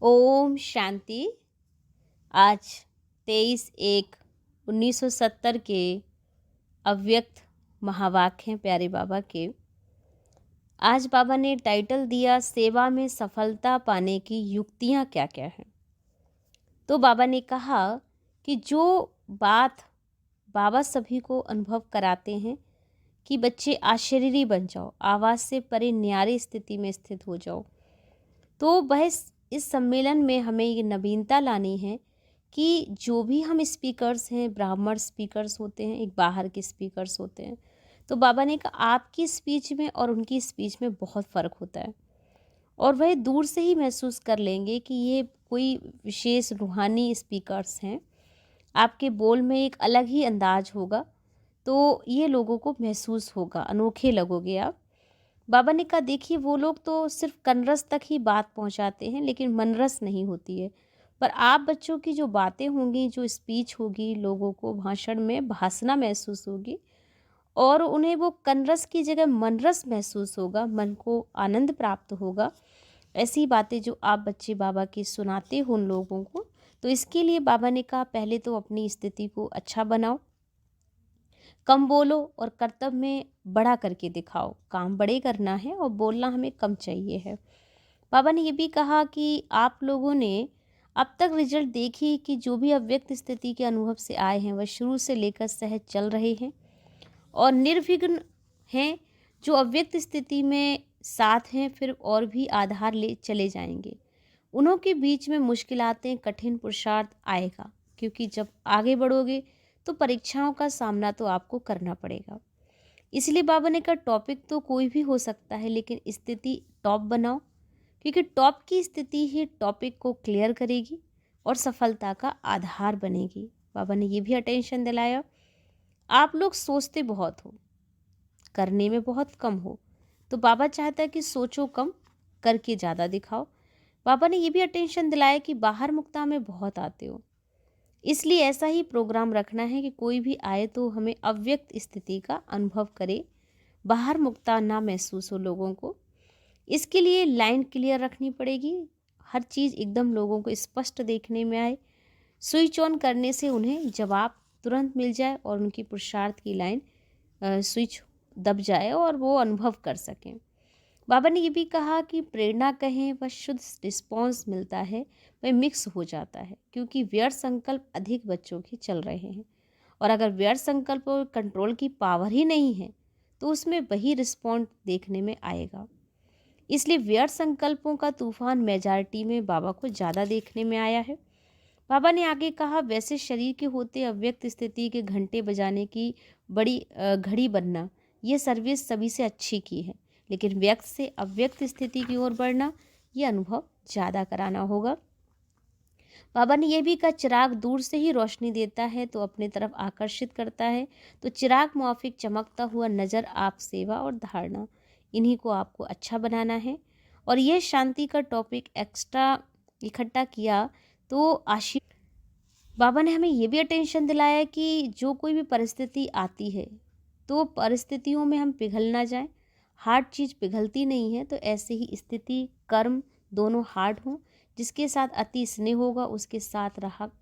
ओम शांति। आज 23/1/1970 के अव्यक्त महावाक्य हैं प्यारे बाबा के। आज बाबा ने टाइटल दिया, सेवा में सफलता पाने की युक्तियाँ क्या क्या हैं। तो बाबा ने कहा कि जो बात बाबा सभी को अनुभव कराते हैं कि बच्चे आशरीरी बन जाओ, आवाज़ से परे न्यारी स्थिति में स्थित हो जाओ, तो वह इस सम्मेलन में हमें ये नवीनता लानी है कि जो भी हम स्पीकर्स हैं, ब्राह्मण स्पीकर्स होते हैं, एक बाहर के स्पीकर्स होते हैं। तो बाबा ने कहा आपकी स्पीच में और उनकी स्पीच में बहुत फ़र्क होता है, और वह दूर से ही महसूस कर लेंगे कि ये कोई विशेष रूहानी स्पीकर्स हैं। आपके बोल में एक अलग ही अंदाज होगा, तो ये लोगों को महसूस होगा, अनोखे लगोगे आप। बाबा ने कहा देखिए, वो लोग तो सिर्फ कनरस तक ही बात पहुंचाते हैं, लेकिन मनरस नहीं होती है। पर आप बच्चों की जो बातें होंगी, जो स्पीच होगी, लोगों को भाषण में भासना महसूस होगी, और उन्हें वो कनरस की जगह मनरस महसूस होगा, मन को आनंद प्राप्त होगा। ऐसी बातें जो आप बच्चे बाबा की सुनाते हो उन लोगों को। तो इसके लिए बाबा ने कहा पहले तो अपनी स्थिति को अच्छा बनाओ, कम बोलो और कर्तव्य में बड़ा करके दिखाओ। काम बड़े करना है और बोलना हमें कम चाहिए है। बाबा ने ये भी कहा कि आप लोगों ने अब तक रिजल्ट देखी कि जो भी अव्यक्त स्थिति के अनुभव से आए हैं वह शुरू से लेकर सहज चल रहे हैं और निर्विघ्न हैं। जो अव्यक्त स्थिति में साथ हैं फिर और भी आधार ले चले जाएंगे। उन्हों के बीच में मुश्किलातें, कठिन पुरुषार्थ आएगा, क्योंकि जब आगे बढ़ोगे तो परीक्षाओं का सामना तो आपको करना पड़ेगा। इसलिए बाबा ने कहा टॉपिक तो कोई भी हो सकता है, लेकिन स्थिति टॉप बनाओ, क्योंकि टॉप की स्थिति ही टॉपिक को क्लियर करेगी और सफलता का आधार बनेगी। बाबा ने ये भी अटेंशन दिलाया, आप लोग सोचते बहुत हो, करने में बहुत कम हो। तो बाबा चाहता है कि सोचो कम, करके ज़्यादा दिखाओ। बाबा ने ये भी अटेंशन दिलाया कि बाहर मुक्ता में बहुत आते हो, इसलिए ऐसा ही प्रोग्राम रखना है कि कोई भी आए तो हमें अव्यक्त स्थिति का अनुभव करे, बाहर मुक्ता ना महसूस हो लोगों को। इसके लिए लाइन क्लियर रखनी पड़ेगी, हर चीज़ एकदम लोगों को स्पष्ट देखने में आए। स्विच ऑन करने से उन्हें जवाब तुरंत मिल जाए और उनकी पुरुषार्थ की लाइन स्विच दब जाए और वो अनुभव कर सकें। बाबा ने ये भी कहा कि प्रेरणा कहें व शुद्ध रिस्पॉन्स मिलता है, वह मिक्स हो जाता है, क्योंकि व्यर्थ संकल्प अधिक बच्चों के चल रहे हैं। और अगर व्यर्थ संकल्प और कंट्रोल की पावर ही नहीं है तो उसमें वही रिस्पॉन्ड देखने में आएगा। इसलिए व्यर्थ संकल्पों का तूफान मेजॉरिटी में बाबा को ज़्यादा देखने में आया है। बाबा ने आगे कहा वैसे शरीर के होते अव्यक्त स्थिति के घंटे बजाने की बड़ी घड़ी बनना, ये सर्विस सभी से अच्छी की है, लेकिन व्यक्त से अव्यक्त स्थिति की ओर बढ़ना, ये अनुभव ज़्यादा कराना होगा। बाबा ने यह भी कहा चिराग दूर से ही रोशनी देता है तो अपने तरफ आकर्षित करता है, तो चिराग मुआफिक चमकता हुआ नज़र आप सेवा और धारणा, इन्हीं को आपको अच्छा बनाना है। और यह शांति का टॉपिक एक्स्ट्रा इकट्ठा किया तो बाबा ने हमें ये भी अटेंशन दिलाया कि जो कोई भी परिस्थिति आती है तो परिस्थितियों में हम पिघल ना जाएं। हार्ड चीज़ पिघलती नहीं है, तो ऐसे ही स्थिति कर्म दोनों हार्ड हों। जिसके साथ अति स्नेह होगा उसके साथ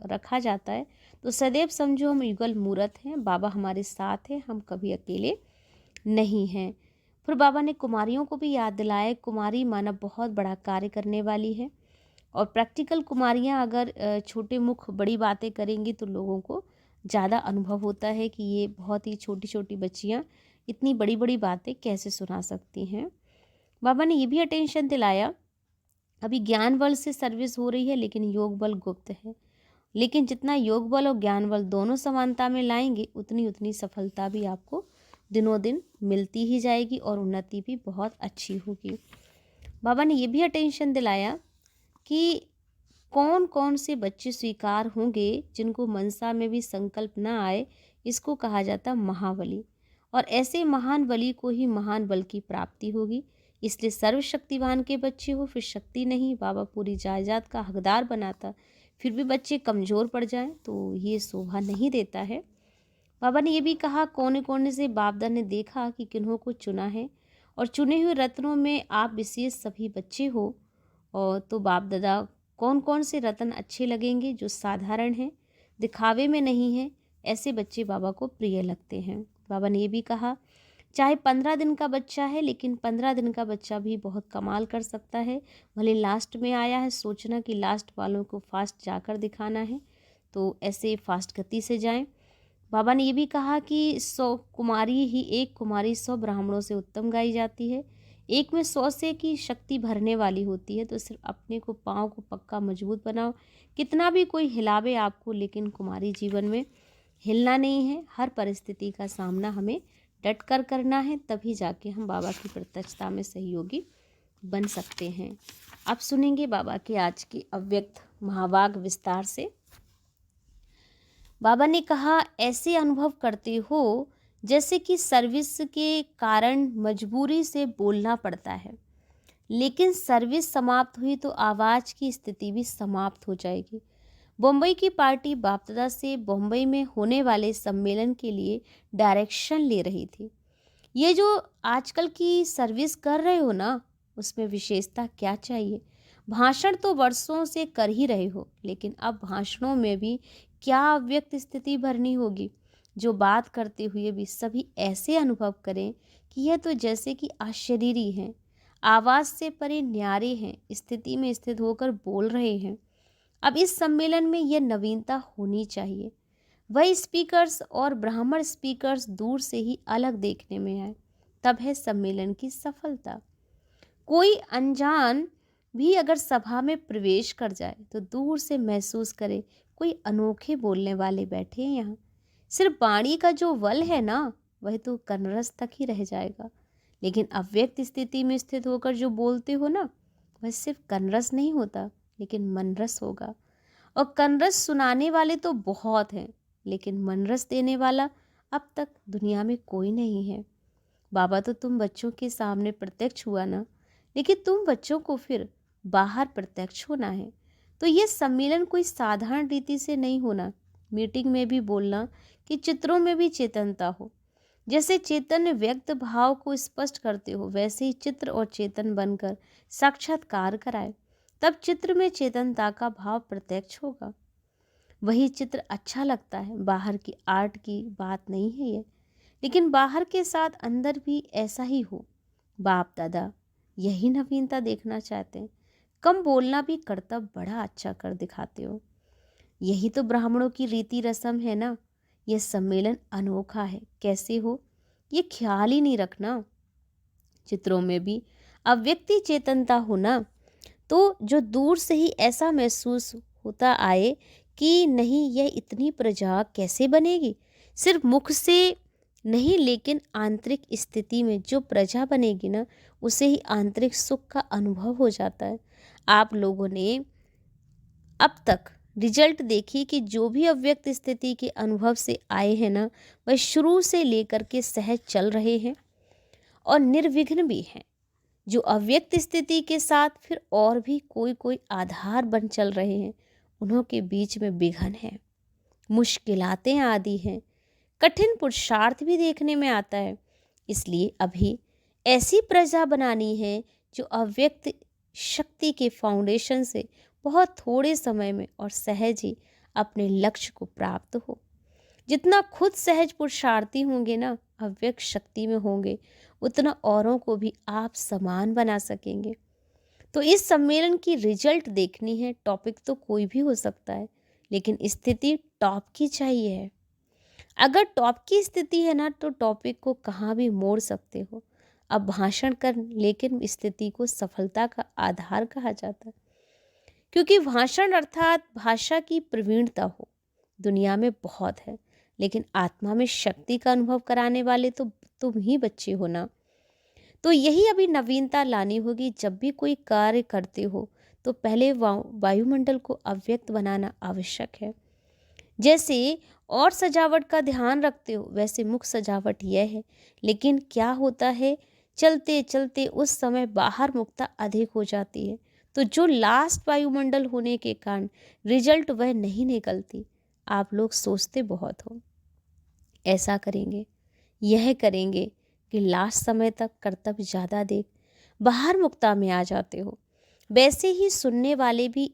रखा जाता है। तो सदैव समझो हम युगल मूरत हैं, बाबा हमारे साथ हैं, हम कभी अकेले नहीं हैं। फिर बाबा ने कुमारियों को भी याद दिलाया, कुमारी मानव बहुत बड़ा कार्य करने वाली है, और प्रैक्टिकल कुमारियाँ अगर छोटे मुख बड़ी बातें करेंगी तो लोगों को ज़्यादा अनुभव होता है कि ये बहुत ही छोटी छोटी बच्चियाँ इतनी बड़ी बड़ी बातें कैसे सुना सकती हैं। बाबा ने ये भी अटेंशन दिलाया, अभी ज्ञान बल से सर्विस हो रही है लेकिन योग बल गुप्त है, लेकिन जितना योग बल और ज्ञान बल दोनों समानता में लाएंगे उतनी उतनी सफलता भी आपको दिनों दिन मिलती ही जाएगी और उन्नति भी बहुत अच्छी होगी। बाबा ने ये भी अटेंशन दिलाया कि कौन कौन से बच्चे स्वीकार होंगे जिनको मनसा में भी संकल्प ना आए, इसको कहा जाता महाबली, और ऐसे महान बली को ही महान बल की प्राप्ति होगी। इसलिए सर्वशक्तिवान के बच्चे हो फिर शक्ति नहीं, बाबा पूरी जायदाद का हकदार बनाता, फिर भी बच्चे कमज़ोर पड़ जाएं तो ये शोभा नहीं देता है। बाबा ने ये भी कहा कोने कोने से बापदा ने देखा कि किन्हों को चुना है, और चुने हुए रत्नों में आप विशेष सभी बच्चे हो। और तो बाप दादा कौन कौन से रत्न अच्छे लगेंगे? जो साधारण हैं, दिखावे में नहीं है, ऐसे बच्चे बाबा को प्रिय लगते हैं। बाबा ने ये भी कहा, चाहे 15 दिन का बच्चा है, लेकिन 15 दिन का बच्चा भी बहुत कमाल कर सकता है। भले लास्ट में आया है, सोचना कि लास्ट वालों को फास्ट जाकर दिखाना है, तो ऐसे फास्ट गति से जाएं। बाबा ने ये भी कहा कि 100 कुमारी ही, एक कुमारी 100 ब्राह्मणों से उत्तम गाई जाती है। एक में 100 से की शक्ति भरने वाली होती है। तो सिर्फ अपने को, पाँव को पक्का मजबूत बनाओ। कितना भी कोई हिलावे आपको, लेकिन कुमारी जीवन में हिलना नहीं है। हर परिस्थिति का सामना हमें डट कर करना है, तभी जाके हम बाबा की प्रत्यक्षता में सहयोगी बन सकते हैं। अब सुनेंगे बाबा के आज की अव्यक्त महावाक्य विस्तार से। बाबा ने कहा, ऐसे अनुभव करते हो जैसे कि सर्विस के कारण मजबूरी से बोलना पड़ता है, लेकिन सर्विस समाप्त हुई तो आवाज़ की स्थिति भी समाप्त हो जाएगी। बम्बई की पार्टी बापदादा से बम्बई में होने वाले सम्मेलन के लिए डायरेक्शन ले रही थी। ये जो आजकल की सर्विस कर रहे हो ना, उसमें विशेषता क्या चाहिए? भाषण तो वर्षों से कर ही रहे हो, लेकिन अब भाषणों में भी क्या अव्यक्त स्थिति भरनी होगी, जो बात करते हुए भी सभी ऐसे अनुभव करें कि यह तो जैसे कि अशरीरी हैं, आवाज़ से परे न्यारे हैं, स्थिति में स्थित होकर बोल रहे हैं। अब इस सम्मेलन में यह नवीनता होनी चाहिए। वही स्पीकर्स और ब्राह्मण स्पीकर्स दूर से ही अलग देखने में आए, तब है सम्मेलन की सफलता। कोई अनजान भी अगर सभा में प्रवेश कर जाए तो दूर से महसूस करे कोई अनोखे बोलने वाले बैठे हैं यहाँ। सिर्फ वाणी का जो बल है ना, वह तो कनरस तक ही रह जाएगा, लेकिन अव्यक्त स्थिति में स्थित होकर जो बोलते हो ना, वह सिर्फ कनरस नहीं होता, लेकिन मनरस होगा। और कनरस सुनाने वाले तो बहुत हैं, लेकिन मनरस देने वाला अब तक दुनिया में कोई नहीं है। बाबा तो तुम बच्चों के सामने प्रत्यक्ष हुआ ना, लेकिन तुम बच्चों को फिर बाहर प्रत्यक्ष होना है। तो ये सम्मेलन कोई साधारण रीति से नहीं होना। मीटिंग में भी बोलना कि चित्रों में भी चेतनता हो। जैसे चैतन्य व्यक्त भाव को स्पष्ट करते हो, वैसे ही चित्र और चेतन बनकर साक्षात्कार कराए, तब चित्र में चेतनता का भाव प्रत्यक्ष होगा। वही चित्र अच्छा लगता है, बाहर की आर्ट की बात नहीं है ये, लेकिन बाहर के साथ अंदर भी ऐसा ही हो। बाप दादा यही नवीनता देखना चाहते हैं। कम बोलना भी कर्तव्य बड़ा अच्छा कर दिखाते हो। यही तो ब्राह्मणों की रीति रस्म है ना। यह सम्मेलन अनोखा है। कैसे हो ये ख्याल ही नहीं रखना। चित्रों में भी अव्यक्ति चेतनता होना, तो जो दूर से ही ऐसा महसूस होता आए कि नहीं, यह इतनी प्रजा कैसे बनेगी। सिर्फ मुख से नहीं, लेकिन आंतरिक स्थिति में जो प्रजा बनेगी ना, उसे ही आंतरिक सुख का अनुभव हो जाता है। आप लोगों ने अब तक रिजल्ट देखी कि जो भी अव्यक्त स्थिति के अनुभव से आए हैं ना, वह शुरू से लेकर के सहज चल रहे हैं और निर्विघ्न भी हैं। जो अव्यक्त स्थिति के साथ फिर और भी कोई कोई आधार बन चल रहे हैं, उन्हों के बीच में विघन है, मुश्किलातें आदि हैं, कठिन पुरुषार्थ भी देखने में आता है। इसलिए अभी ऐसी प्रजा बनानी है जो अव्यक्त शक्ति के फाउंडेशन से बहुत थोड़े समय में और सहज ही अपने लक्ष्य को प्राप्त हो। जितना खुद सहज पुरुषार्थी होंगे ना, अव्यक्त शक्ति में होंगे, उतना औरों को भी आप समान बना सकेंगे। तो इस सम्मेलन की रिजल्ट देखनी है। टॉपिक तो कोई भी हो सकता है, लेकिन स्थिति टॉप की चाहिए है। अगर टॉप की स्थिति है ना, तो टॉपिक को कहाँ भी मोड़ सकते हो। अब भाषण कर, लेकिन स्थिति को सफलता का आधार कहा जाता है, क्योंकि भाषण अर्थात भाषा की प्रवीणता हो दुनिया में बहुत है, लेकिन आत्मा में शक्ति का अनुभव कराने वाले तो तुम ही बच्चे हो ना। तो यही अभी नवीनता लानी होगी। जब भी कोई कार्य करते हो तो पहले वायुमंडल को अव्यक्त बनाना आवश्यक है। जैसे और सजावट का ध्यान रखते हो, वैसे मुख्य सजावट यह है। लेकिन क्या होता है, चलते चलते उस समय बाहर मुक्ता अधिक हो जाती है, तो जो लास्ट वायुमंडल होने के कारण रिजल्ट वह नहीं निकलती। आप लोग सोचते बहुत हो, ऐसा करेंगे, यह करेंगे कि लास्ट समय तक कर्तव्य ज़्यादा देख बाहर मुक्ता में आ जाते हो। वैसे ही सुनने वाले भी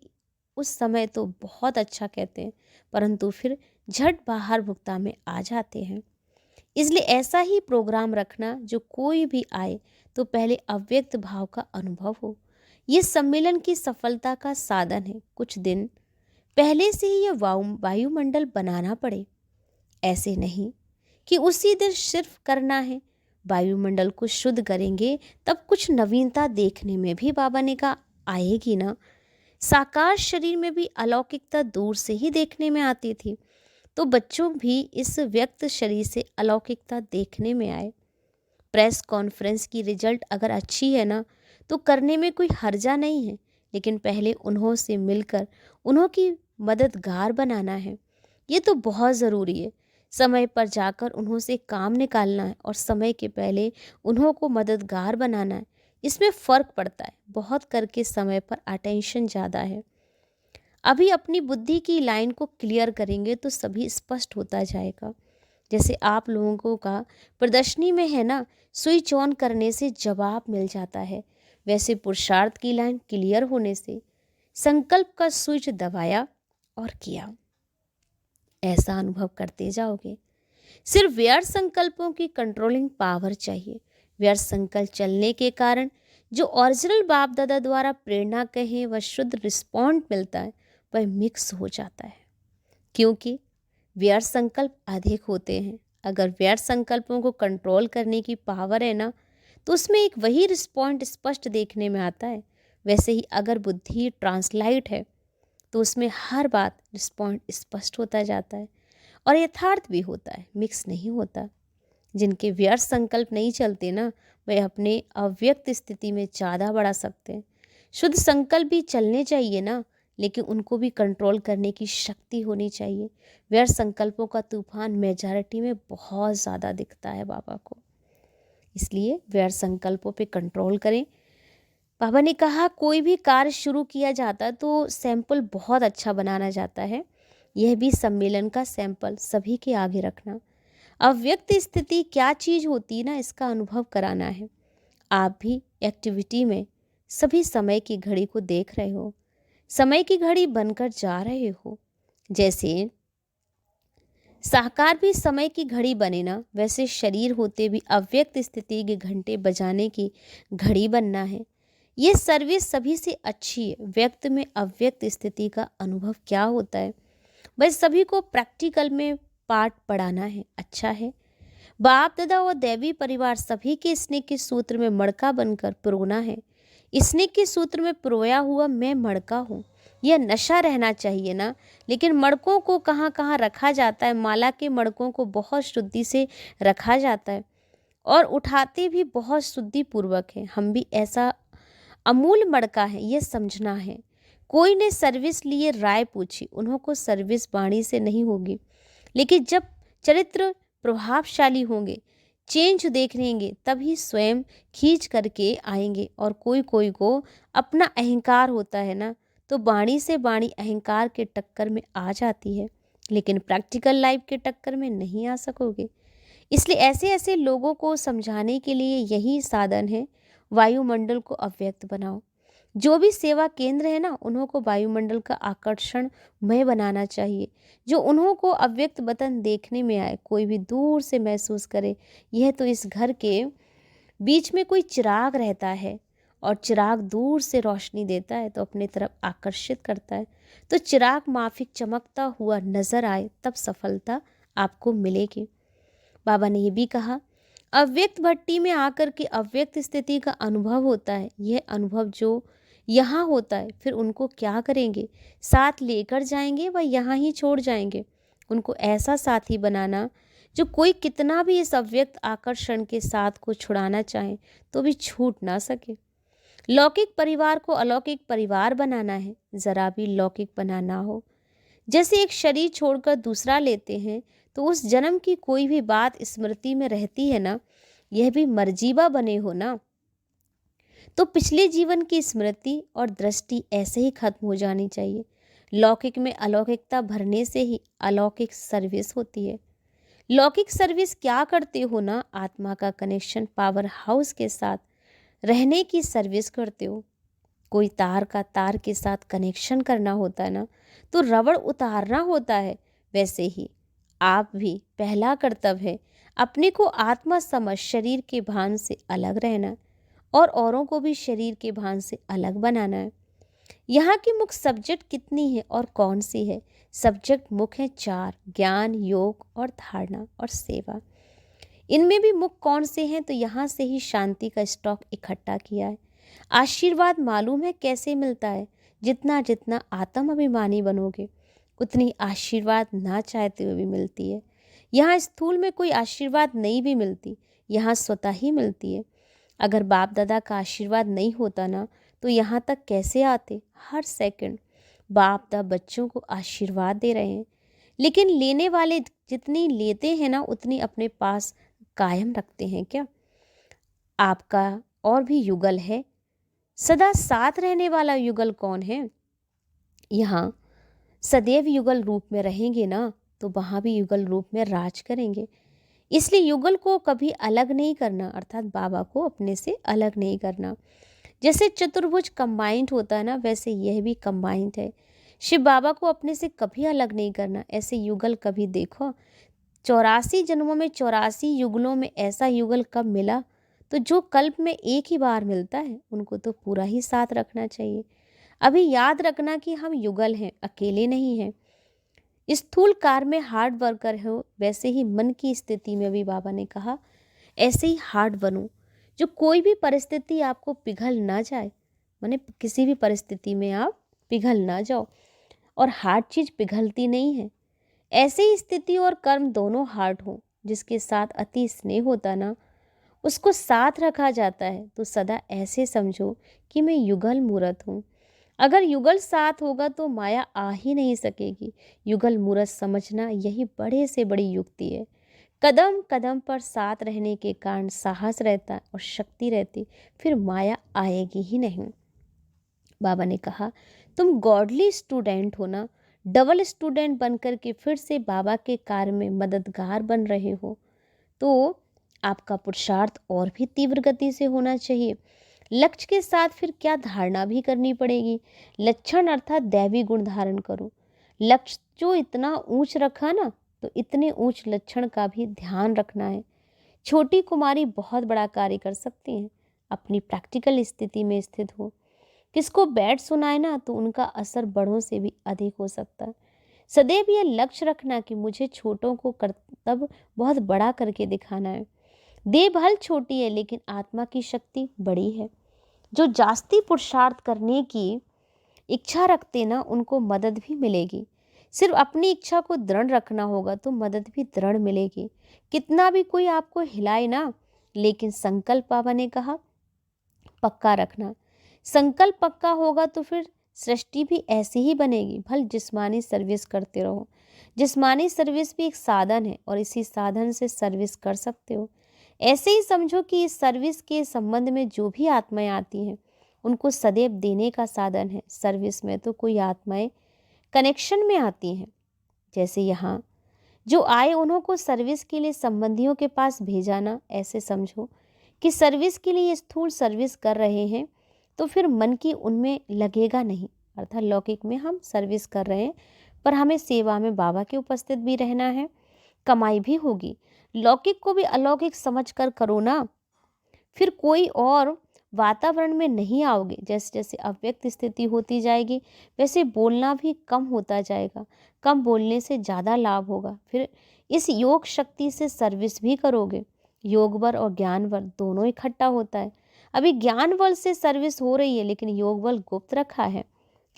उस समय तो बहुत अच्छा कहते हैं, परंतु फिर झट बाहर भुगता में आ जाते हैं। इसलिए ऐसा ही प्रोग्राम रखना जो कोई भी आए तो पहले अव्यक्त भाव का अनुभव हो। ये सम्मेलन की सफलता का साधन है। कुछ दिन पहले से ही यह वायुमंडल बनाना पड़े। ऐसे नहीं कि उसी दिन सिर्फ करना है। वायुमंडल को शुद्ध करेंगे तब कुछ नवीनता देखने में भी बाबा ने कहा आएगी ना। साकार शरीर में भी अलौकिकता दूर से ही देखने में आती थी, तो बच्चों भी इस व्यक्त शरीर से अलौकिकता देखने में आए। प्रेस कॉन्फ्रेंस की रिजल्ट अगर अच्छी है ना तो करने में कोई हर्जा नहीं है, लेकिन पहले उन्हों से मिलकर उन्हों की मददगार बनाना है। ये तो बहुत ज़रूरी है। समय पर जाकर उन्हों से काम निकालना है और समय के पहले उन्हों को मददगार बनाना है। इसमें फ़र्क पड़ता है। बहुत करके समय पर अटेंशन ज़्यादा है। अभी अपनी बुद्धि की लाइन को क्लियर करेंगे तो सभी स्पष्ट होता जाएगा। जैसे आप लोगों का प्रदर्शनी में है ना, स्विच ऑन करने से जवाब मिल जाता है, वैसे पुरुषार्थ की लाइन क्लियर होने से संकल्प का स्विच दबाया और किया, ऐसा अनुभव करते जाओगे। सिर्फ व्यर्थ संकल्पों की कंट्रोलिंग पावर चाहिए। व्यर्थ संकल्प चलने के कारण जो ओरिजिनल बाप दादा द्वारा प्रेरणा कहें वह शुद्ध रिस्पॉन्ड मिलता है, वह मिक्स हो जाता है, क्योंकि व्यर्थ संकल्प अधिक होते हैं। अगर व्यर्थ संकल्पों को कंट्रोल करने की पावर है ना तो उसमें एक वही रिस्पॉन्ड स्पष्ट देखने में आता है। वैसे ही अगर बुद्धि ट्रांसलाइट है तो उसमें हर बात रिस्पॉन्ड स्पष्ट होता जाता है और यथार्थ भी होता है, मिक्स नहीं होता। जिनके व्यर्थ संकल्प नहीं चलते ना वे अपने अव्यक्त स्थिति में ज़्यादा बढ़ा सकते हैं। शुद्ध संकल्प भी चलने चाहिए ना, लेकिन उनको भी कंट्रोल करने की शक्ति होनी चाहिए। व्यर्थ संकल्पों का तूफान मेजॉरिटी में बहुत ज़्यादा दिखता है बाबा को, इसलिए व्यर्थ संकल्पों पे कंट्रोल करें। बाबा ने कहा कोई भी कार्य शुरू किया जाता तो सैंपल बहुत अच्छा बनाना जाता है। यह भी सम्मेलन का सैंपल सभी के आगे रखना। अव्यक्त स्थिति क्या चीज़ होती है ना, इसका अनुभव कराना है। आप भी एक्टिविटी में सभी समय की घड़ी को देख रहे हो, समय की घड़ी बनकर जा रहे हो। जैसे साकार भी समय की घड़ी बने ना, वैसे शरीर होते भी अव्यक्त स्थिति के घंटे बजाने की घड़ी बनना है। ये सर्विस सभी से अच्छी है। व्यक्त में अव्यक्त स्थिति का अनुभव क्या होता है, बस सभी को प्रैक्टिकल में पाठ पढ़ाना है। अच्छा है, बाप दादा और दैवी परिवार सभी के स्नेह के सूत्र में मड़का बनकर पिरोना है। स्नेह के सूत्र में पिरोया हुआ मैं मड़का हूँ, यह नशा रहना चाहिए ना। लेकिन मड़कों को कहाँ कहाँ रखा जाता है, माला के मड़कों को बहुत शुद्धि से रखा जाता है और उठाते भी बहुत शुद्धि पूर्वक है। हम भी ऐसा अमूल मड़का है, ये समझना है। कोई ने सर्विस लिए राय पूछी, उन्होंने सर्विस वाणी से नहीं होगी, लेकिन जब चरित्र प्रभावशाली होंगे, चेंज देख लेंगे, तभी स्वयं खींच करके आएंगे। और कोई कोई को अपना अहंकार होता है ना, तो वाणी से वाणी अहंकार के टक्कर में आ जाती है, लेकिन प्रैक्टिकल लाइफ के टक्कर में नहीं आ सकोगे। इसलिए ऐसे ऐसे लोगों को समझाने के लिए यही साधन है। वायुमंडल को अव्यक्त बनाओ। जो भी सेवा केंद्र है ना, उन्हों को वायुमंडल का आकर्षणमय बनाना चाहिए, जो उन्हों को अव्यक्त बतन देखने में आए। कोई भी दूर से महसूस करे यह तो इस घर के बीच में कोई चिराग रहता है, और चिराग दूर से रोशनी देता है तो अपने तरफ आकर्षित करता है। तो चिराग माफिक चमकता हुआ नजर आए तब सफलता आपको मिलेगी। बाबा ने ये भी कहा अव्यक्त भट्टी में आकर के अव्यक्त स्थिति का अनुभव होता है। यह अनुभव जो यहाँ होता है फिर उनको क्या करेंगे, साथ लेकर जाएंगे व यहाँ ही छोड़ जाएंगे। उनको ऐसा साथी बनाना जो कोई कितना भी इस अव्यक्त आकर्षण के साथ को छुड़ाना चाहे तो भी छूट ना सके। लौकिक परिवार को अलौकिक परिवार बनाना है, जरा भी लौकिक बना ना हो। जैसे एक शरीर छोड़कर दूसरा लेते हैं तो उस जन्म की कोई भी बात स्मृति में रहती है ना, यह भी मर्जीबा बने हो ना, तो पिछले जीवन की स्मृति और दृष्टि ऐसे ही खत्म हो जानी चाहिए। लौकिक में अलौकिकता भरने से ही अलौकिक सर्विस होती है। लौकिक सर्विस क्या करते हो ना, आत्मा का कनेक्शन पावर हाउस के साथ रहने की सर्विस करते हो। कोई तार का तार के साथ कनेक्शन करना होता है ना, तो रबड़ उतारना होता है। वैसे ही आप भी पहला कर्तव्य है अपने को आत्मा समझ शरीर के भान से अलग रहना और औरों को भी शरीर के भान से अलग बनाना है। यहाँ की मुख्य सब्जेक्ट कितनी है और कौन सी है? सब्जेक्ट मुख्य है 4: ज्ञान, योग और धारणा और सेवा। इनमें भी मुख्य कौन से हैं? तो यहाँ से ही शांति का स्टॉक इकट्ठा किया है। आशीर्वाद मालूम है कैसे मिलता है? जितना जितना आत्म अभिमानी बनोगे उतनी आशीर्वाद ना चाहते हुए भी मिलती है। यहाँ स्थूल में कोई आशीर्वाद नहीं भी मिलती, यहाँ स्वतः ही मिलती है। अगर बाप दादा का आशीर्वाद नहीं होता ना, तो यहाँ तक कैसे आते? हर सेकंड बाप दादा बच्चों को आशीर्वाद दे रहे हैं, लेकिन लेने वाले जितनी लेते हैं ना उतनी अपने पास कायम रखते हैं क्या? आपका और भी युगल है, सदा साथ रहने वाला युगल कौन है? यहाँ सदैव युगल रूप में रहेंगे ना, तो वहाँ भी युगल रूप में राज करेंगे। इसलिए युगल को कभी अलग नहीं करना, अर्थात बाबा को अपने से अलग नहीं करना। जैसे चतुर्भुज कंबाइंड होता है ना, वैसे यह भी कंबाइंड है। शिव बाबा को अपने से कभी अलग नहीं करना। ऐसे युगल कभी देखो, 84 जन्मों में 84 युगलों में ऐसा युगल कब मिला? तो जो कल्प में एक ही बार मिलता है, उनको तो पूरा ही साथ रखना चाहिए। अभी याद रखना कि हम युगल हैं, अकेले नहीं हैं। स्थूल कार में हार्ड वर्कर हो, वैसे ही मन की स्थिति में भी बाबा ने कहा ऐसे ही हार्ड बनो, जो कोई भी परिस्थिति आपको पिघल ना जाए। माने किसी भी परिस्थिति में आप पिघल ना जाओ, और हार्ड चीज़ पिघलती नहीं है। ऐसे ही स्थिति और कर्म दोनों हार्ड हो। जिसके साथ अति स्नेह होता ना, उसको साथ रखा जाता है। तो सदा ऐसे समझो कि मैं युगल मूरत हूँ। अगर युगल साथ होगा तो माया आ ही नहीं सकेगी। युगल मूरत समझना यही बड़े से बड़ी युक्ति है। कदम कदम पर साथ रहने के कारण साहस रहता और शक्ति रहती, फिर माया आएगी ही नहीं। बाबा ने कहा तुम गॉडली स्टूडेंट हो ना, डबल स्टूडेंट बनकर के फिर से बाबा के कार्य में मददगार बन रहे हो, तो आपका पुरुषार्थ और भी तीव्र गति से होना चाहिए। लक्ष्य के साथ फिर क्या धारणा भी करनी पड़ेगी। लक्षण अर्थात दैवी गुण धारण करो। लक्ष्य जो इतना ऊंच रखा ना, तो इतने ऊंच लक्षण का भी ध्यान रखना है। छोटी कुमारी बहुत बड़ा कार्य कर सकती हैं, अपनी प्रैक्टिकल स्थिति में स्थित हो। किसको बैठ सुनाए ना, तो उनका असर बड़ों से भी अधिक हो सकता है। सदैव यह लक्ष्य रखना कि मुझे छोटों को कर्तव्य बहुत बड़ा करके दिखाना है। देह भल छोटी है, लेकिन आत्मा की शक्ति बड़ी है। जो जास्ती पुरुषार्थ करने की इच्छा रखते ना, उनको मदद भी मिलेगी। सिर्फ अपनी इच्छा को दृढ़ रखना होगा तो मदद भी दृढ़ मिलेगी। कितना भी कोई आपको हिलाए ना, लेकिन संकल्प बाबा ने कहा पक्का रखना। संकल्प पक्का होगा तो फिर सृष्टि भी ऐसी ही बनेगी। भल जिस्मानी सर्विस करते रहो। जिस्मानी सर्विस भी एक साधन है और इसी साधन से सर्विस कर सकते हो। ऐसे ही समझो कि इस सर्विस के संबंध में जो भी आत्माएं आती हैं, उनको सदैव देने का साधन है। सर्विस में तो कोई आत्माएं कनेक्शन में आती हैं। जैसे यहाँ जो आए उन्हों को सर्विस के लिए संबंधियों के पास भेजाना, ऐसे समझो कि सर्विस के लिए स्थूल सर्विस कर रहे हैं, तो फिर मन की उनमें लगेगा नहीं। अर्थात लौकिक में हम सर्विस कर रहे हैं, पर हमें सेवा में बाबा के उपस्थित भी रहना है, कमाई भी होगी। लौकिक को भी अलौकिक समझकर करो ना, फिर कोई और वातावरण में नहीं आओगे। जैसे जैसे अव्यक्त स्थिति होती जाएगी, वैसे बोलना भी कम होता जाएगा। कम बोलने से ज़्यादा लाभ होगा। फिर इस योग शक्ति से सर्विस भी करोगे। योग बल और ज्ञान बल दोनों इकट्ठा होता है। अभी ज्ञान बल से सर्विस हो रही है, लेकिन योग बल गुप्त रखा है।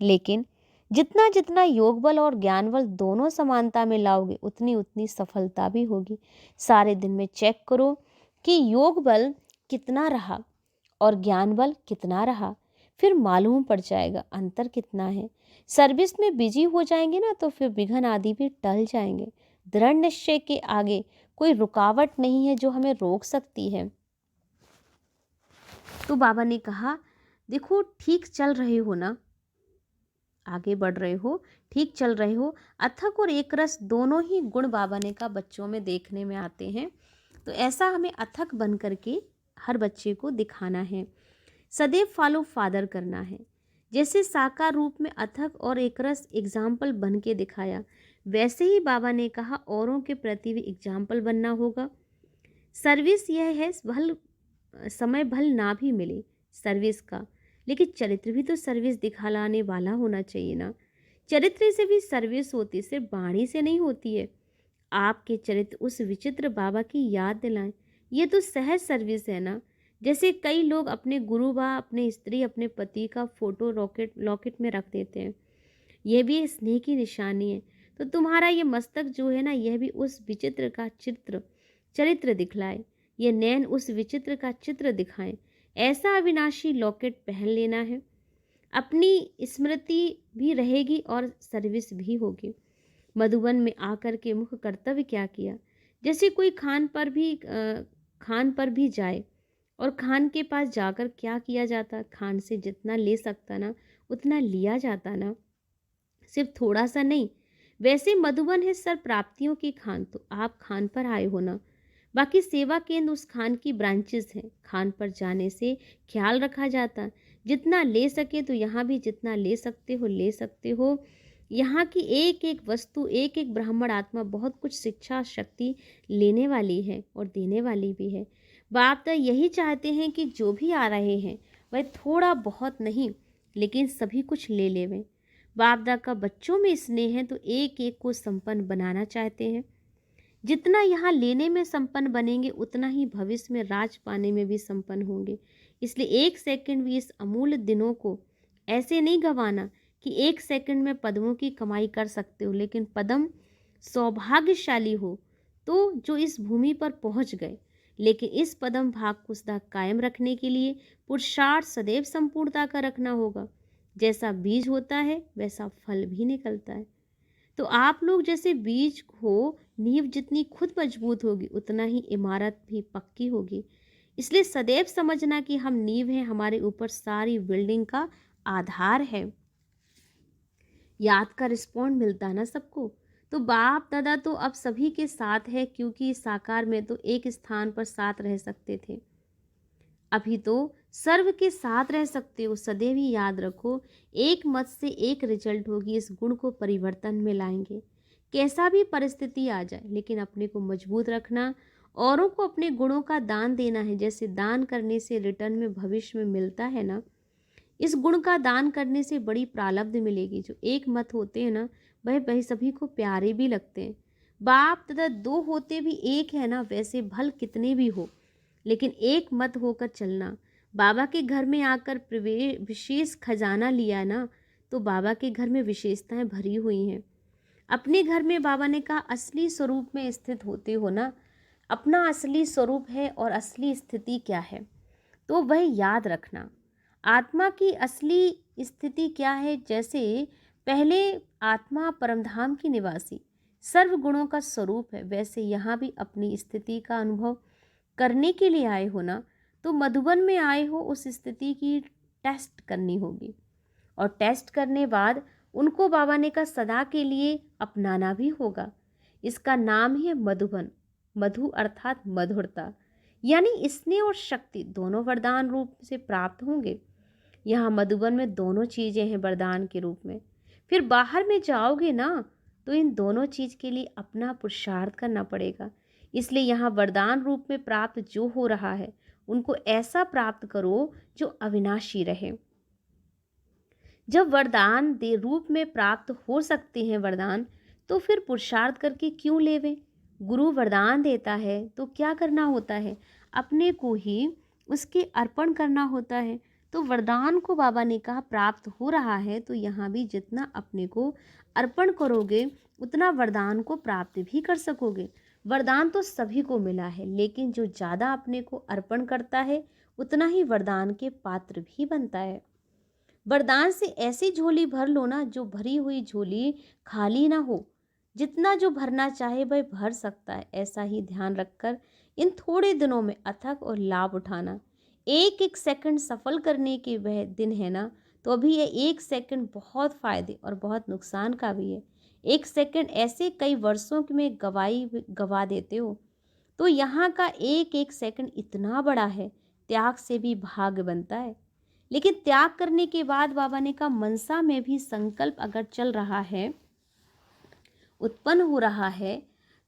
लेकिन जितना जितना योग बल और ज्ञान बल दोनों समानता में लाओगे, उतनी उतनी सफलता भी होगी। सारे दिन में चेक करो कि योग बल कितना रहा और ज्ञान बल कितना रहा, फिर मालूम पड़ जाएगा अंतर कितना है। सर्विस में बिजी हो जाएंगे ना, तो फिर विघ्न आदि भी टल जाएंगे। दृढ़ निश्चय के आगे कोई रुकावट नहीं है जो हमें रोक सकती है। तो बाबा ने कहा देखो ठीक चल रहे हो ना, आगे बढ़ रहे हो, ठीक चल रहे हो। अथक और एक रस दोनों ही गुण बाबा ने कहा बच्चों में देखने में आते हैं। तो ऐसा हमें अथक बन करके हर बच्चे को दिखाना है। सदैव फॉलो फादर करना है। जैसे साकार रूप में अथक और एकरस एग्जाम्पल बन के दिखाया, वैसे ही बाबा ने कहा औरों के प्रति भी एग्जाम्पल बनना होगा। सर्विस यह है, भल समय भल ना भी मिले सर्विस का, लेकिन चरित्र भी तो सर्विस दिखाने वाला होना चाहिए ना। चरित्र से भी सर्विस होती, सिर्फ वाणी से नहीं होती है। आपके चरित्र उस विचित्र बाबा की याद दिलाएं, ये तो सहज सर्विस है ना। जैसे कई लोग अपने गुरु व अपने स्त्री, अपने पति का फोटो लॉकेट में रख देते हैं, यह भी स्नेह की निशानी है। तो तुम्हारा ये मस्तक जो है ना, यह भी उस विचित्र का चरित्र दिखलाए, ये नैन उस विचित्र का चित्र दिखाएं। ऐसा अविनाशी लॉकेट पहन लेना है, अपनी स्मृति भी रहेगी और सर्विस भी होगी। मधुबन में आकर के मुख्य कर्तव्य क्या किया? जैसे कोई खान पर भी जाए, और खान के पास जाकर क्या किया जाता? खान से जितना ले सकता ना, उतना लिया जाता ना, सिर्फ थोड़ा सा नहीं। वैसे मधुबन है सर प्राप्तियों की खान, तो आप खान पर आए हो ना। बाकी सेवा केंद्र उस खान की ब्रांचेस हैं। खान पर जाने से ख्याल रखा जाता, जितना ले सके, तो यहाँ भी जितना ले सकते हो ले सकते हो। यहाँ की एक एक वस्तु, एक एक ब्राह्मण आत्मा बहुत कुछ शिक्षा शक्ति लेने वाली है और देने वाली भी है। बाप तो यही चाहते हैं कि जो भी आ रहे हैं वह थोड़ा बहुत नहीं, लेकिन सभी कुछ ले लेवें। बापदा का बच्चों में स्नेह है, तो एक एक को संपन्न बनाना चाहते हैं। जितना यहाँ लेने में संपन्न बनेंगे, उतना ही भविष्य में राज पाने में भी संपन्न होंगे। इसलिए एक सेकंड भी इस अमूल्य दिनों को ऐसे नहीं गंवाना कि एक सेकंड में पदमों की कमाई कर सकते हो, लेकिन पदम सौभाग्यशाली हो तो जो इस भूमि पर पहुंच गए। लेकिन इस पदम भाग को सदा कायम रखने के लिए पुरुषार्थ सदैव संपूर्णता का रखना होगा। जैसा बीज होता है वैसा फल भी निकलता है। तो आप लोग जैसे बीज हो, नींव जितनी खुद मजबूत होगी, उतना ही इमारत भी पक्की होगी। इसलिए सदैव समझना कि हम नींव हैं, हमारे ऊपर सारी बिल्डिंग का आधार है। याद का रिस्पॉन्ड मिलता ना सबको। तो बाप दादा तो अब सभी के साथ है, क्योंकि साकार में तो एक स्थान पर साथ रह सकते थे, अभी तो सर्व के साथ रह सकते हो। सदैव ही याद रखो, एक मत से एक रिजल्ट होगी। इस गुण को परिवर्तन में लाएंगे, कैसा भी परिस्थिति आ जाए, लेकिन अपने को मजबूत रखना, औरों को अपने गुणों का दान देना है। जैसे दान करने से रिटर्न में भविष्य में मिलता है ना, इस गुण का दान करने से बड़ी प्रालब्ध मिलेगी। जो एक मत होते हैं ना, वह सभी को प्यारे भी लगते हैं। बाप तथा दो होते भी एक है ना, वैसे भल कितने भी हो, लेकिन एक मत होकर चलना। बाबा के घर में आकर विशेष खजाना लिया ना, तो बाबा के घर में विशेषताएं भरी हुई हैं। अपने घर में बाबा ने कहा असली स्वरूप में स्थित होते हो ना, अपना असली स्वरूप है और असली स्थिति क्या है, तो वह याद रखना। आत्मा की असली स्थिति क्या है? जैसे पहले आत्मा परमधाम की निवासी सर्व गुणों का स्वरूप है, वैसे यहाँ भी अपनी स्थिति का अनुभव करने के लिए आए हो ना, तो मधुबन में आए हो, उस स्थिति की टेस्ट करनी होगी। और टेस्ट करने बाद उनको बाबा ने कहा सदा के लिए अपनाना भी होगा। इसका नाम ही है मधुबन। मधु अर्थात मधुरता, यानी स्नेह और शक्ति दोनों वरदान रूप से प्राप्त होंगे। यहाँ मधुबन में दोनों चीज़ें हैं वरदान के रूप में। फिर बाहर में जाओगे ना, तो इन दोनों चीज़ के लिए अपना पुरुषार्थ करना पड़ेगा। इसलिए यहाँ वरदान रूप में प्राप्त जो हो रहा है, उनको ऐसा प्राप्त करो जो अविनाशी रहे। जब वरदान दे रूप में प्राप्त हो सकते हैं वरदान, तो फिर पुरुषार्थ करके क्यों लेवे? गुरु वरदान देता है तो क्या करना होता है? अपने को ही उसके अर्पण करना होता है। तो वरदान को बाबा ने कहा प्राप्त हो रहा है, तो यहाँ भी जितना अपने को अर्पण करोगे, उतना वरदान को प्राप्त भी कर सकोगे। वरदान तो सभी को मिला है, लेकिन जो ज़्यादा अपने को अर्पण करता है, उतना ही वरदान के पात्र भी बनता है। वरदान से ऐसी झोली भर लो ना, जो भरी हुई झोली खाली ना हो। जितना जो भरना चाहे वह भर सकता है। ऐसा ही ध्यान रखकर इन थोड़े दिनों में अथक और लाभ उठाना। एक एक सेकंड सफल करने के वह दिन है ना, तो अभी ये एक सेकंड बहुत फायदे और बहुत नुकसान का भी है। एक सेकंड ऐसे कई वर्षों में गवा देते हो। तो यहाँ का एक एक सेकंड इतना बड़ा है, त्याग से भी भाग्य बनता है। लेकिन त्याग करने के बाद बाबा ने कहा मनसा में भी संकल्प अगर चल रहा है, उत्पन्न हो रहा है,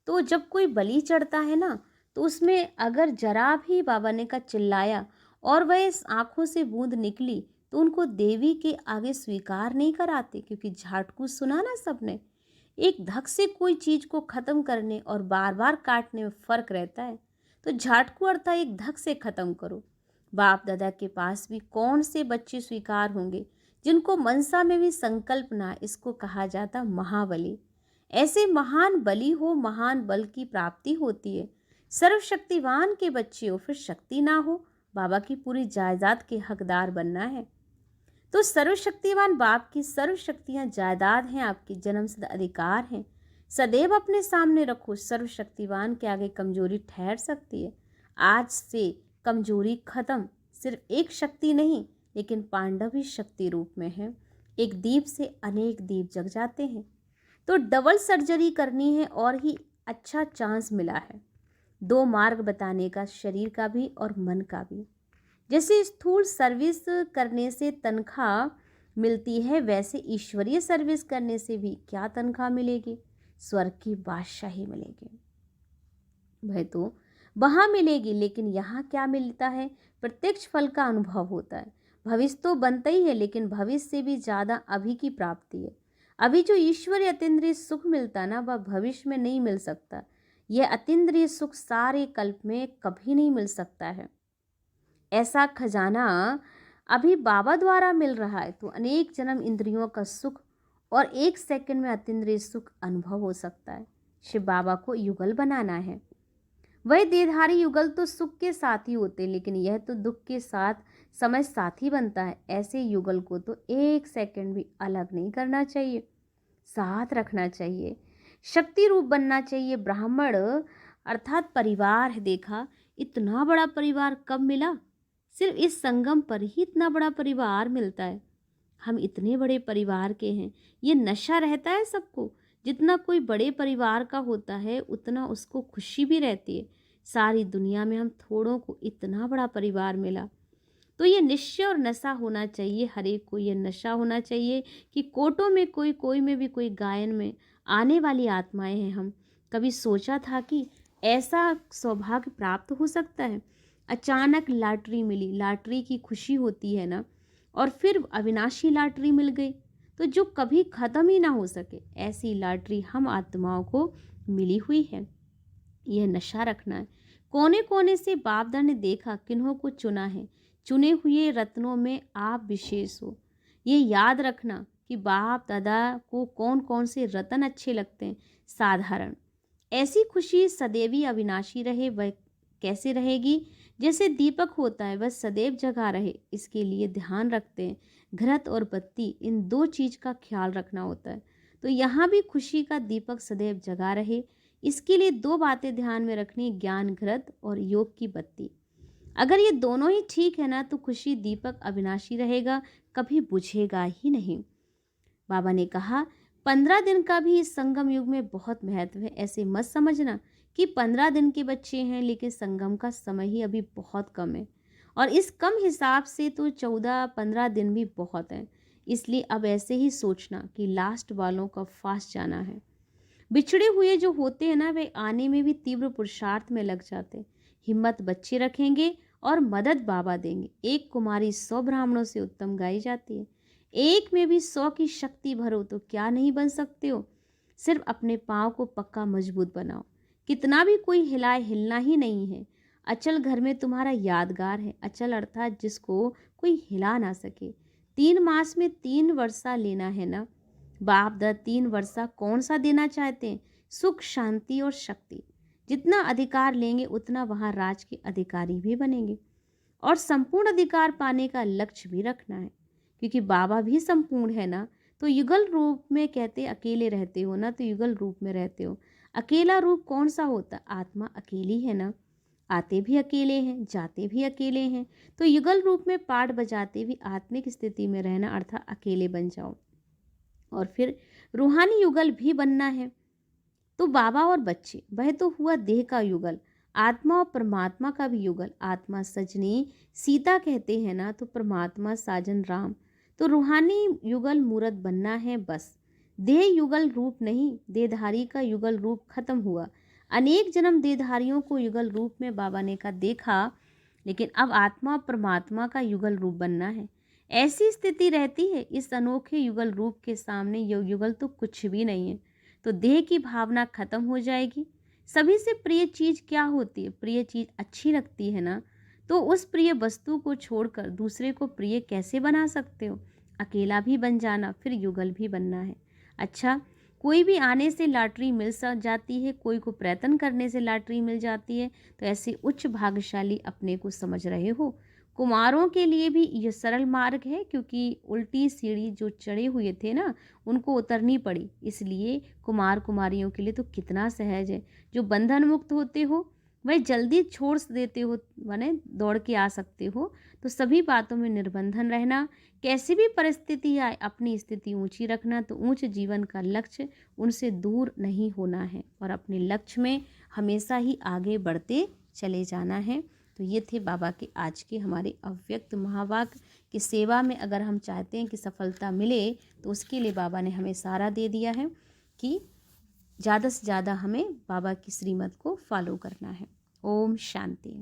तो जब कोई बलि चढ़ता है ना, तो उसमें अगर जरा भी बाबा ने कहा चिल्लाया और वह इस आंखों से बूंद निकली, तो उनको देवी के आगे स्वीकार नहीं कराते, क्योंकि झाटकू सुना ना सबने। एक धक से कोई चीज को खत्म करने और बार बार काटने में फर्क रहता है। तो झाटकू अर्थात एक धक से खत्म करो। बाप दादा के पास भी कौन से बच्चे स्वीकार होंगे जिनको मनसा में भी संकल्प ना, इसको कहा जाता महाबली। ऐसे महान बलि हो, महान बल की प्राप्ति होती है। सर्वशक्तिवान के बच्चे हो, फिर शक्ति ना हो, बाबा की पूरी जायदाद के हकदार बनना है। तो सर्वशक्तिवान बाप की सर्व शक्तियां जायदाद हैं, आपकी जन्मसिद्ध अधिकार हैं। सदैव अपने सामने रखो, सर्वशक्तिवान के आगे कमजोरी ठहर सकती है। आज से कमजोरी खत्म। सिर्फ एक शक्ति नहीं, लेकिन पांडव ही शक्ति रूप में है। एक दीप से अनेक दीप जग जाते हैं। तो डबल सर्जरी करनी है और ही अच्छा चांस मिला है। दो मार्ग बताने का, शरीर का भी और मन का भी। जैसे स्थूल सर्विस करने से तनख्वाह मिलती है, वैसे ईश्वरीय सर्विस करने से भी क्या तनख्वाह मिलेगी? स्वर्ग की बादशाही मिलेगी। वह तो वहाँ मिलेगी, लेकिन यहाँ क्या मिलता है? प्रत्यक्ष फल का अनुभव होता है। भविष्य तो बनता ही है, लेकिन भविष्य से भी ज़्यादा अभी की प्राप्ति है। अभी जो ईश्वरीय अतीन्द्रिय सुख मिलता ना, वह भविष्य में नहीं मिल सकता। यह अतीन्द्रिय सुख सारे कल्प में कभी नहीं मिल सकता है। ऐसा खजाना अभी बाबा द्वारा मिल रहा है, तो अनेक जन्म इंद्रियों का सुख और एक सेकंड में अतीन्द्रिय सुख अनुभव हो सकता है। शिव बाबा को युगल बनाना है। वह देहधारी युगल तो सुख के साथ ही होते, लेकिन यह तो दुख के साथ समय साथी बनता है। ऐसे युगल को तो एक सेकंड भी अलग नहीं करना चाहिए, साथ रखना चाहिए, शक्ति रूप बनना चाहिए। ब्राह्मण अर्थात परिवार है। देखा इतना बड़ा परिवार कब मिला? सिर्फ इस संगम पर ही इतना बड़ा परिवार मिलता है। हम इतने बड़े परिवार के हैं। ये नशा रहता है सबको। जितना कोई बड़े परिवार का होता है, उतना उसको खुशी भी रहती है। सारी दुनिया में हम थोड़ों को इतना बड़ा परिवार मिला, तो ये निश्चय और नशा होना चाहिए। हर एक को ये नशा होना चाहिए कि कोटों में कोई, कोई में भी कोई, गायन में आने वाली आत्माएं हैं हम। कभी सोचा था कि ऐसा सौभाग्य प्राप्त हो सकता है? अचानक लॉटरी मिली, लॉटरी की खुशी होती है ना, और फिर अविनाशी लॉटरी मिल गई, तो जो कभी ख़त्म ही ना हो सके, ऐसी लॉटरी हम आत्माओं को मिली हुई है। यह नशा रखना है। कोने कोने से बापदा ने देखा किन्हों को चुना है। चुने हुए रत्नों में आप विशेष हो। ये याद रखना कि बाप दादा को कौन कौन से रत्न अच्छे लगते हैं। साधारण ऐसी खुशी सदैवी अविनाशी रहे। वह कैसे रहेगी? जैसे दीपक होता है, वह सदैव जगा रहे, इसके लिए ध्यान रखते हैं। घृत और बत्ती, इन दो चीज का ख्याल रखना होता है। तो यहाँ भी खुशी का दीपक सदैव जगा रहे, इसके लिए दो बातें ध्यान में रखनी, ज्ञान घृत और योग की बत्ती। अगर ये दोनों ही ठीक है ना, तो खुशी दीपक अविनाशी रहेगा, कभी बुझेगा ही नहीं। बाबा ने कहा 15 दिन का भी इस संगम युग में बहुत महत्व है। ऐसे मत समझना कि 15 दिन के बच्चे हैं, लेकिन संगम का समय ही अभी बहुत कम है, और इस कम हिसाब से तो 14-15 दिन भी बहुत है। इसलिए अब ऐसे ही सोचना कि लास्ट वालों का फास्ट जाना है। बिछड़े हुए जो होते हैं ना, वे आने में भी तीव्र पुरुषार्थ में लग जाते। हिम्मत बच्चे रखेंगे और मदद बाबा देंगे। एक कुमारी 100 ब्राह्मणों से उत्तम गाई जाती है। एक में भी 100 की शक्ति भरो तो क्या नहीं बन सकते हो। सिर्फ अपने पाँव को पक्का मजबूत बनाओ। कितना भी कोई हिलाए, हिलना ही नहीं है। अचल घर में तुम्हारा यादगार है। अचल अर्थात जिसको कोई हिला ना सके। 3 मास में 3 वर्षा लेना है ना। बाप दा 3 वर्षा कौन सा देना चाहते हैं? सुख, शांति और शक्ति। जितना अधिकार लेंगे उतना वहाँ राज के अधिकारी भी बनेंगे, और संपूर्ण अधिकार पाने का लक्ष्य भी रखना है, क्योंकि बाबा भी संपूर्ण है ना। तो युगल रूप में कहते अकेले रहते हो ना, तो युगल रूप में रहते हो। अकेला रूप कौन सा होता? आत्मा अकेली है ना, आते भी अकेले हैं, जाते भी अकेले हैं। तो युगल रूप में पाठ बजाते भी आत्मिक स्थिति में रहना, अर्थात अकेले बन जाओ। और फिर रूहानी युगल भी बनना है। तो बाबा और बच्चे, वह तो हुआ देह का युगल। आत्मा और परमात्मा का भी युगल, आत्मा सजनी सीता कहते हैं ना, तो परमात्मा साजन राम। तो रूहानी युगल मूरत बनना है बस। देह युगल रूप नहीं, देहधारी का युगल रूप खत्म हुआ। अनेक जन्म देहधारियों को युगल रूप में बाबा ने का देखा, लेकिन अब आत्मा परमात्मा का युगल रूप बनना है। ऐसी स्थिति रहती है, इस अनोखे युगल रूप के सामने ये युगल तो कुछ भी नहीं है। तो देह की भावना खत्म हो जाएगी। सभी से प्रिय चीज क्या होती है? प्रिय चीज अच्छी लगती है ना, तो उस प्रिय वस्तु को छोड़कर दूसरे को प्रिय कैसे बना सकते हो? अकेला भी बन जाना, फिर युगल भी बनना है। अच्छा, कोई भी आने से लॉटरी मिल जाती है, कोई को प्रयत्न करने से लॉटरी मिल जाती है, तो ऐसे उच्च भाग्यशाली अपने को समझ रहे हो। कुमारों के लिए भी यह सरल मार्ग है, क्योंकि उल्टी सीढ़ी जो चढ़े हुए थे ना, उनको उतरनी पड़ी। इसलिए कुमार कुमारियों के लिए तो कितना सहज है। जो बंधन मुक्त होते हो वह जल्दी छोड़ देते हो, माने दौड़ के आ सकते हो। तो सभी बातों में निर्बंधन रहना, कैसी भी परिस्थिति आए अपनी स्थिति ऊंची रखना, तो ऊंच जीवन का लक्ष्य उनसे दूर नहीं होना है और अपने लक्ष्य में हमेशा ही आगे बढ़ते चले जाना है। तो ये थे बाबा के आज के हमारे अव्यक्त महावाक्य की सेवा में। अगर हम चाहते हैं कि सफलता मिले, तो उसके लिए बाबा ने हमें सहारा दे दिया है कि ज़्यादा से ज़्यादा हमें बाबा की श्रीमत को फॉलो करना है। ओम शांति।